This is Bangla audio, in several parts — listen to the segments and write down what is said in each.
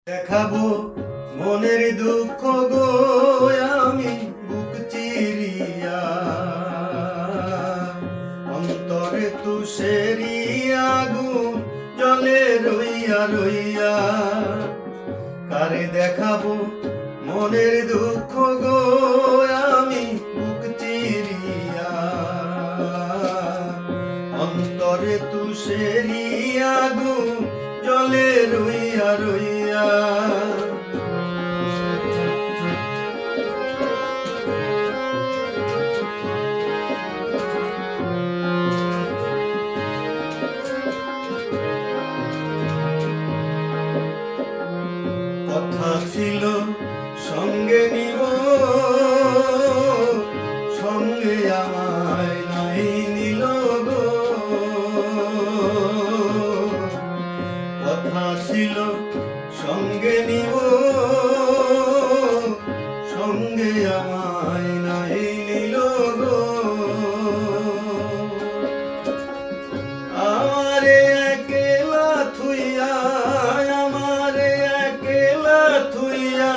দেখাবো মনের দুঃখ গো আমি বুক চিরিয়া, অন্তরে তুষেরি আগুন জলে রইয়া রইয়া। কারে দেখাবো মনের দুঃখ গো আমি বুক চিরিয়া, অন্তরে তুষেরি আগুন জলে রইয়া রইয়া। কথা ছিল সঙ্গে নিব, সঙ্গে আমায় নাই নিল গো। কথা ছিল সঙ্গে নিব, সঙ্গে আমায় নাই নিল গো। আমারে একলা থুইয়া, আমারে একলা থুইয়া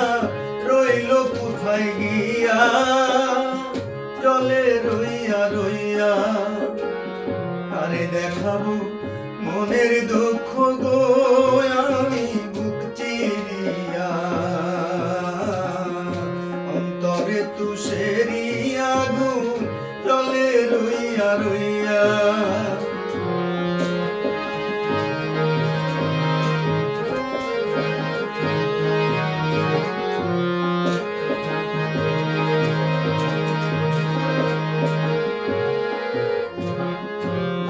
রইল কোথায় গিয়া, জলে রইয়া রইয়া। আরে দেখাবো মনের দুঃখ গো আমি বুক চিরিয়া, অন্তরে তুষেরি আগুন জলে রইয়া রইয়া।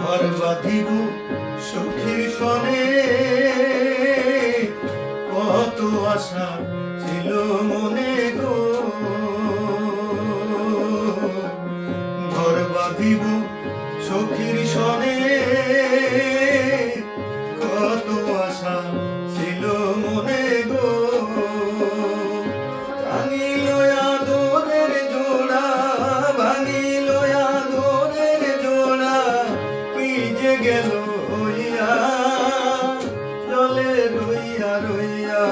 ঘর বাঁধিব সুখীর সনে, কত আশা ছিল মনে গো। ঘর বাঁধিব সুখীর সনে, কত আশা ছিল মনে গো। ভাঙিল আদরের জোড়া, ভাঙিল আদরের জোড়া, কি যে গেল হইয়া, জলে রইয়া রইয়া।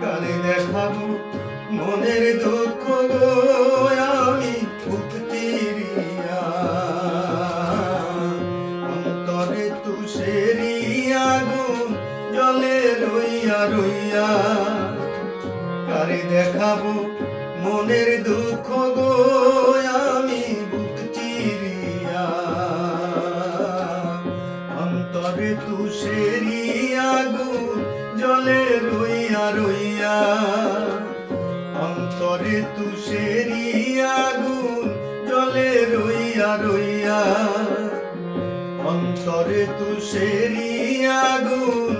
কারে দেখাবো মনের দুঃখ গো আমি বুক চিরিয়া, অন্তরে তুষেরি আগুন জলে রইয়া রইয়া। কারে দেখাবো মনের দুঃখ গো আমি বুক চিরিয়া, অন্তরে তুষেরি আগুন জলে রইয়া রইয়া। অন্তরে তুষেরি আগুন জলে রইয়া রইয়া, অন্তরে তুষেরি আগুন